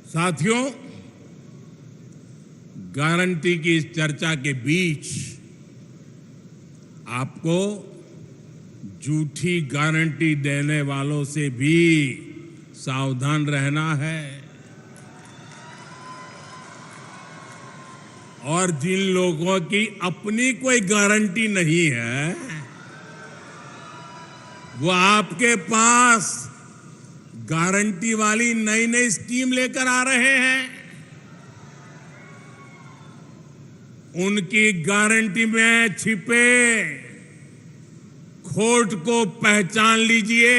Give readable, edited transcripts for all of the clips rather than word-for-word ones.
साथियों, गारंटी की इस चर्चा के बीच आपको झूठी गारंटी देने वालों से भी सावधान रहना है और जिन लोगों की अपनी कोई गारंटी नहीं है वो आपके पास गारंटी वाली नई नई स्कीम लेकर आ रहे हैं। उनकी गारंटी में छिपे खोट को पहचान लीजिए।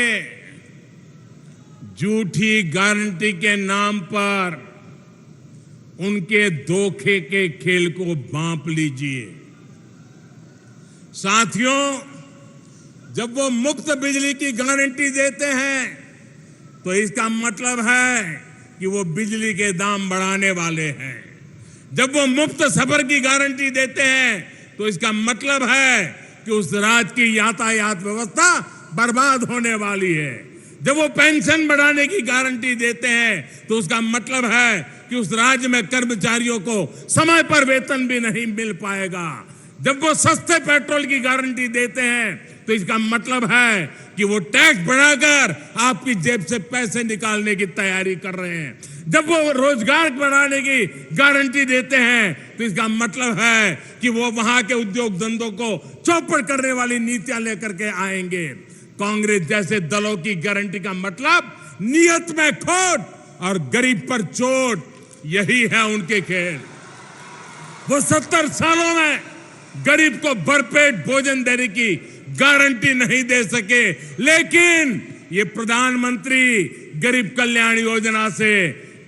झूठी गारंटी के नाम पर उनके धोखे के खेल को भांप लीजिए। साथियों, जब वो मुफ्त बिजली की गारंटी देते हैं तो इसका मतलब है कि वो बिजली के दाम बढ़ाने वाले हैं। जब वो मुफ्त सफर की गारंटी देते हैं तो इसका मतलब है कि उस राज्य की यातायात व्यवस्था बर्बाद होने वाली है। जब वो पेंशन बढ़ाने की गारंटी देते हैं तो उसका मतलब है कि उस राज्य में कर्मचारियों को समय पर वेतन भी नहीं मिल पाएगा। जब वो सस्ते पेट्रोल की गारंटी देते हैं तो इसका मतलब है कि वो टैक्स बढ़ाकर आपकी जेब से पैसे निकालने की तैयारी कर रहे हैं। जब वो रोजगार बढ़ाने की गारंटी देते हैं तो इसका मतलब है कि वो वहां के उद्योग धंधों को चौपट करने वाली नीतियां लेकर के आएंगे। कांग्रेस जैसे दलों की गारंटी का मतलब नियत में खोट और गरीब पर चोट, यही है उनके खेल। वो 70 सालों में गरीब को भरपेट भोजन देने की गारंटी नहीं दे सके, लेकिन ये प्रधानमंत्री गरीब कल्याण योजना से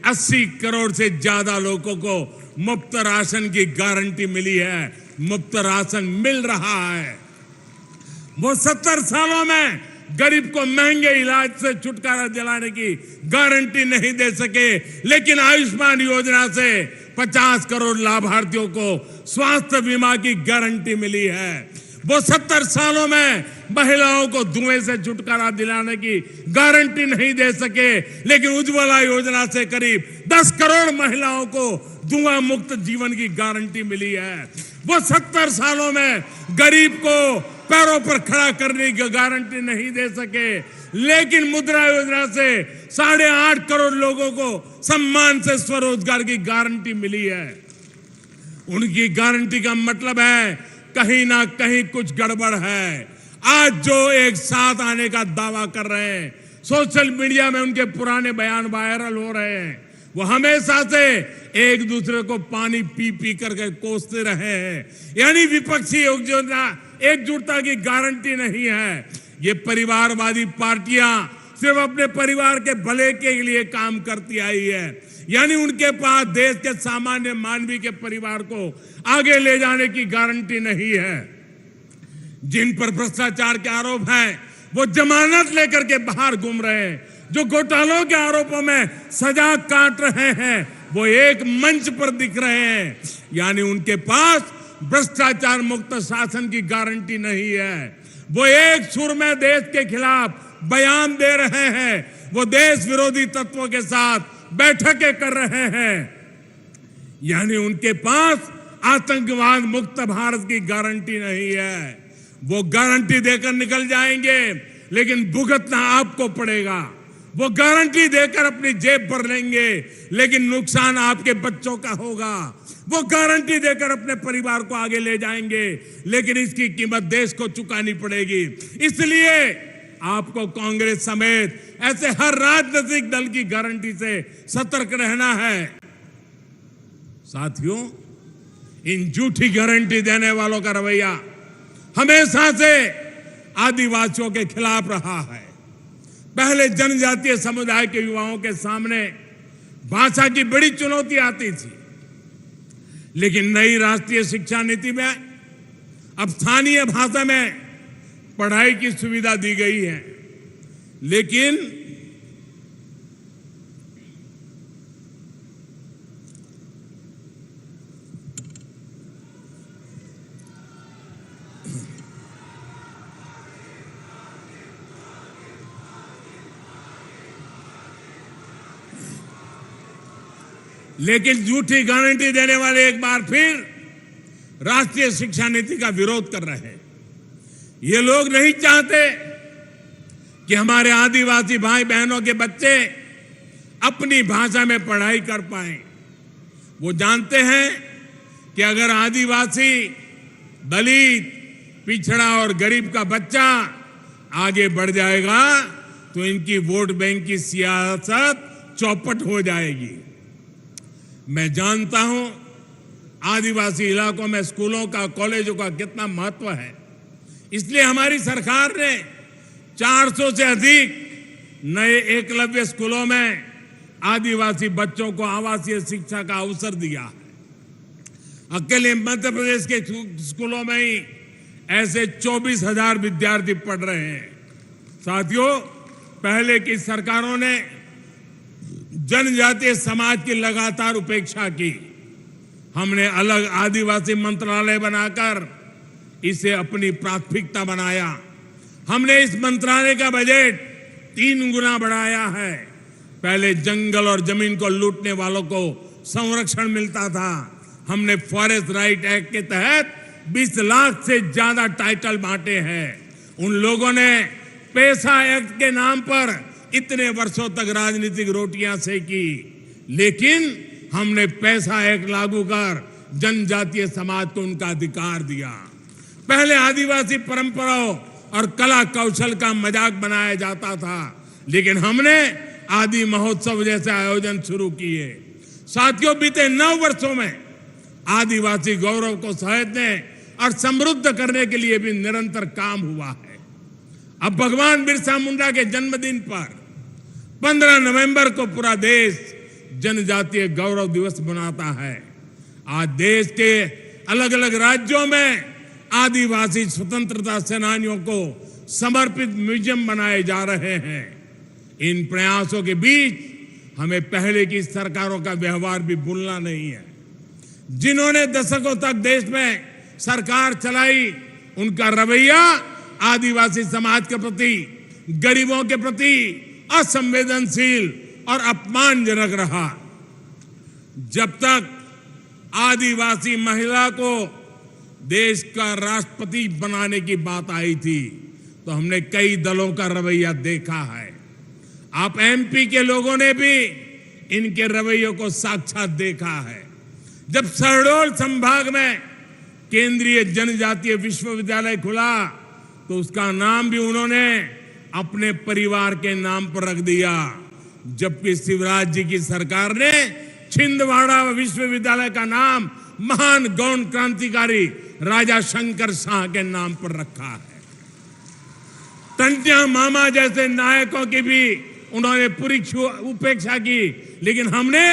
80 करोड़ से ज्यादा लोगों को मुफ्त राशन की गारंटी मिली है। मुफ्त राशन मिल रहा है। वो 70 सालों में गरीब को महंगे इलाज से छुटकारा दिलाने की गारंटी नहीं दे सके, लेकिन आयुष्मान योजना से 50 करोड़ लाभार्थियों को स्वास्थ्य बीमा की गारंटी मिली है। वो 70 सालों में महिलाओं को धुएं से छुटकारा दिलाने की गारंटी नहीं दे सके, लेकिन उज्ज्वला योजना से करीब 10 करोड़ महिलाओं को धुआं मुक्त जीवन की गारंटी मिली है। वो 70 सालों में गरीब को पैरों पर खड़ा करने की गारंटी नहीं दे सके, लेकिन मुद्रा योजना से 8.5 करोड़ लोगों को सम्मान से स्वरोजगार की गारंटी मिली है। उनकी गारंटी का मतलब है कहीं ना कहीं कुछ गड़बड़ है। आज जो एक साथ आने का दावा कर रहे हैं, सोशल मीडिया में उनके पुराने बयान वायरल हो रहे हैं। वो हमेशा से एक दूसरे को पानी पी पी करके कोसते रहे हैं। यानी विपक्षी एकजुटता की गारंटी नहीं है। ये परिवारवादी पार्टियां सिर्फ अपने परिवार के भले के लिए काम करती आई है। यानी उनके पास देश के सामान्य मानवी के परिवार को आगे ले जाने की गारंटी नहीं है। जिन पर भ्रष्टाचार के आरोप हैं वो जमानत लेकर के बाहर घूम रहे हैं। जो घोटालों के आरोपों में सजा काट रहे हैं वो एक मंच पर दिख रहे हैं। यानी उनके पास भ्रष्टाचार मुक्त शासन की गारंटी नहीं है। वो एक सुर में देश के खिलाफ बयान दे रहे हैं। वो देश विरोधी तत्वों के साथ बैठकें कर रहे हैं। यानी उनके पास आतंकवाद मुक्त भारत की गारंटी नहीं है। वो गारंटी देकर निकल जाएंगे, लेकिन भुगतना आपको पड़ेगा। वो गारंटी देकर अपनी जेब भर लेंगे, लेकिन नुकसान आपके बच्चों का होगा। वो गारंटी देकर अपने परिवार को आगे ले जाएंगे, लेकिन इसकी कीमत देश को चुकानी पड़ेगी। इसलिए आपको कांग्रेस समेत ऐसे हर राजनीतिक दल की गारंटी से सतर्क रहना है। साथियों, इन झूठी गारंटी देने वालों का रवैया हमेशा से आदिवासियों के खिलाफ रहा है। पहले जनजातीय समुदाय के युवाओं के सामने भाषा की बड़ी चुनौती आती थी, लेकिन नई राष्ट्रीय शिक्षा नीति में अब स्थानीय भाषा में पढ़ाई की सुविधा दी गई है। लेकिन लेकिन झूठी गारंटी देने वाले एक बार फिर राष्ट्रीय शिक्षा नीति का विरोध कर रहे हैं। ये लोग नहीं चाहते कि हमारे आदिवासी भाई बहनों के बच्चे अपनी भाषा में पढ़ाई कर पाएं। वो जानते हैं कि अगर आदिवासी, दलित, पिछड़ा और गरीब का बच्चा आगे बढ़ जाएगा तो इनकी वोट बैंक की सियासत चौपट हो जाएगी। मैं जानता हूं आदिवासी इलाकों में स्कूलों का, कॉलेजों का कितना महत्व है। इसलिए हमारी सरकार ने 400 से अधिक नए एकलव्य स्कूलों में आदिवासी बच्चों को आवासीय शिक्षा का अवसर दिया है। अकेले मध्य प्रदेश के स्कूलों में ही ऐसे 24,000 विद्यार्थी पढ़ रहे हैं। साथियों, पहले की सरकारों ने जनजातीय समाज की लगातार उपेक्षा की। हमने अलग आदिवासी मंत्रालय बनाकर इसे अपनी प्राथमिकता बनाया। हमने इस मंत्रालय का बजट 3 गुना बढ़ाया है। पहले जंगल और जमीन को लूटने वालों को संरक्षण मिलता था। हमने फॉरेस्ट राइट एक्ट के तहत 20 लाख से ज्यादा टाइटल बांटे हैं। उन लोगों ने पैसा एक्ट के नाम पर इतने वर्षों तक राजनीतिक रोटियां सेकी, लेकिन हमने पैसा एक्ट लागू कर जनजातीय समाज को उनका अधिकार दिया। पहले आदिवासी परंपराओं और कला कौशल का मजाक बनाया जाता था, लेकिन हमने आदि महोत्सव जैसे आयोजन शुरू किए। साथियों, बीते 9 वर्षों में आदिवासी गौरव को सहेजने और समृद्ध करने के लिए भी निरंतर काम हुआ है। अब भगवान बिरसा मुंडा के जन्मदिन पर 15 नवंबर को पूरा देश जनजातीय गौरव दिवस मनाता है। आज देश के अलग अलग राज्यों में आदिवासी स्वतंत्रता सेनानियों को समर्पित म्यूजियम बनाए जा रहे हैं। इन प्रयासों के बीच हमें पहले की सरकारों का व्यवहार भी भूलना नहीं है। जिन्होंने दशकों तक देश में सरकार चलाई, उनका रवैया आदिवासी समाज के प्रति, गरीबों के प्रति असंवेदनशील और अपमानजनक रहा। जब तक आदिवासी महिला को देश का राष्ट्रपति बनाने की बात आई थी तो हमने कई दलों का रवैया देखा है। आप एमपी के लोगों ने भी इनके रवैयों को साक्षात देखा है। जब शहडोल संभाग में केंद्रीय जनजातीय विश्वविद्यालय खुला तो उसका नाम भी उन्होंने अपने परिवार के नाम पर रख दिया, जबकि शिवराज जी की सरकार ने छिंदवाड़ा विश्वविद्यालय का नाम महान गौण क्रांतिकारी राजा शंकर शाह के नाम पर रखा है। टंटिया मामा जैसे नायकों की भी उन्होंने पूरी उपेक्षा की, लेकिन हमने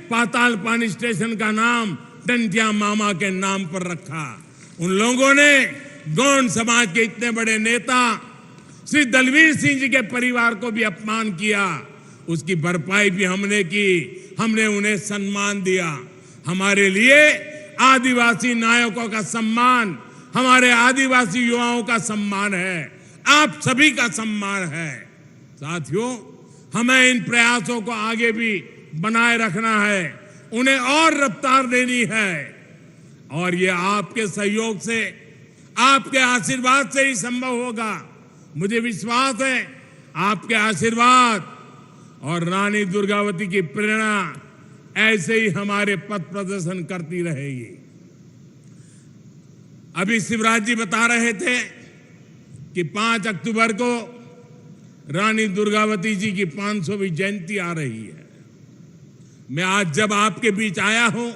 पाताल पानी स्टेशन का नाम टंटिया मामा के नाम पर रखा। उन लोगों ने गौण समाज के इतने बड़े नेता श्री दलवीर सिंह जी के परिवार को भी अपमान किया, उसकी भरपाई भी हमने की। हमने उन्हें सम्मान दिया। हमारे लिए आदिवासी नायकों का सम्मान हमारे आदिवासी युवाओं का सम्मान है, आप सभी का सम्मान है। साथियों, हमें इन प्रयासों को आगे भी बनाए रखना है, उन्हें और रफ्तार देनी है, और ये आपके सहयोग से, आपके आशीर्वाद से ही संभव होगा। मुझे विश्वास है आपके आशीर्वाद और रानी दुर्गावती की प्रेरणा ऐसे ही हमारे पथ प्रदर्शन करती रहेगी। अभी शिवराज जी बता रहे थे कि 5 अक्टूबर को रानी दुर्गावती जी की 500वीं जयंती आ रही है। मैं आज जब आपके बीच आया हूं,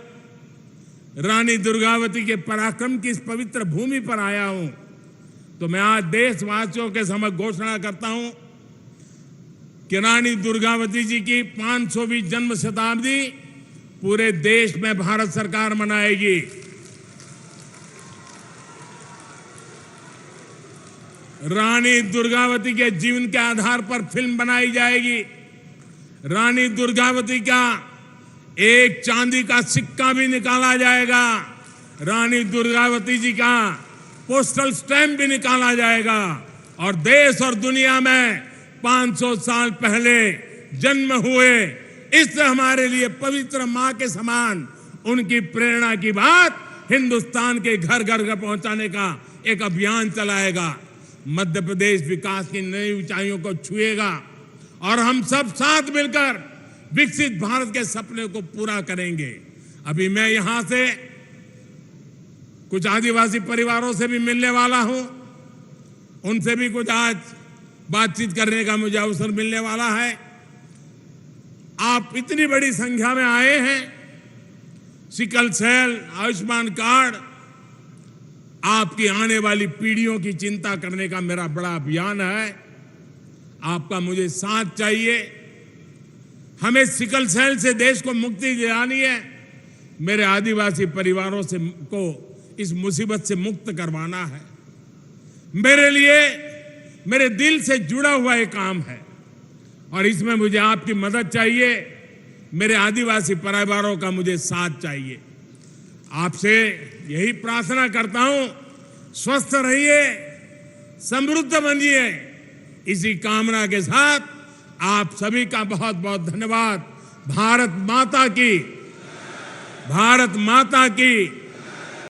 रानी दुर्गावती के पराक्रम की इस पवित्र भूमि पर आया हूं, तो मैं आज देशवासियों के समक्ष घोषणा करता हूं कि रानी दुर्गावती जी की 500वीं जन्म शताब्दी पूरे देश में भारत सरकार मनाएगी। रानी दुर्गावती के जीवन के आधार पर फिल्म बनाई जाएगी। रानी दुर्गावती का एक चांदी का सिक्का भी निकाला जाएगा। रानी दुर्गावती जी का पोस्टल स्टैंप भी निकाला जाएगा, और देश और दुनिया में 500 साल पहले जन्म हुए इससे हमारे लिए पवित्र मां के समान उनकी प्रेरणा की बात हिंदुस्तान के घर घर घर पहुंचाने का एक अभियान चलाएगा। मध्य प्रदेश विकास की नई ऊंचाइयों को छुएगा और हम सब साथ मिलकर विकसित भारत के सपने को पूरा करेंगे। अभी मैं यहां से कुछ आदिवासी परिवारों से भी मिलने वाला हूं, उनसे भी कुछ आज बातचीत करने का मुझे अवसर मिलने वाला है। आप इतनी बड़ी संख्या में आए हैं। सिकल सेल, आयुष्मान कार्ड, आपकी आने वाली पीढ़ियों की चिंता करने का मेरा बड़ा अभियान है। आपका मुझे साथ चाहिए। हमें सिकल सेल से देश को मुक्ति दिलानी है। मेरे आदिवासी परिवारों से को इस मुसीबत से मुक्त करवाना है। मेरे लिए मेरे दिल से जुड़ा हुआ एक काम है और इसमें मुझे आपकी मदद चाहिए। मेरे आदिवासी परिवारों का मुझे साथ चाहिए। आपसे यही प्रार्थना करता हूं, स्वस्थ रहिए, समृद्ध बनिए। इसी कामना के साथ आप सभी का बहुत बहुत धन्यवाद। भारत माता की, भारत माता की।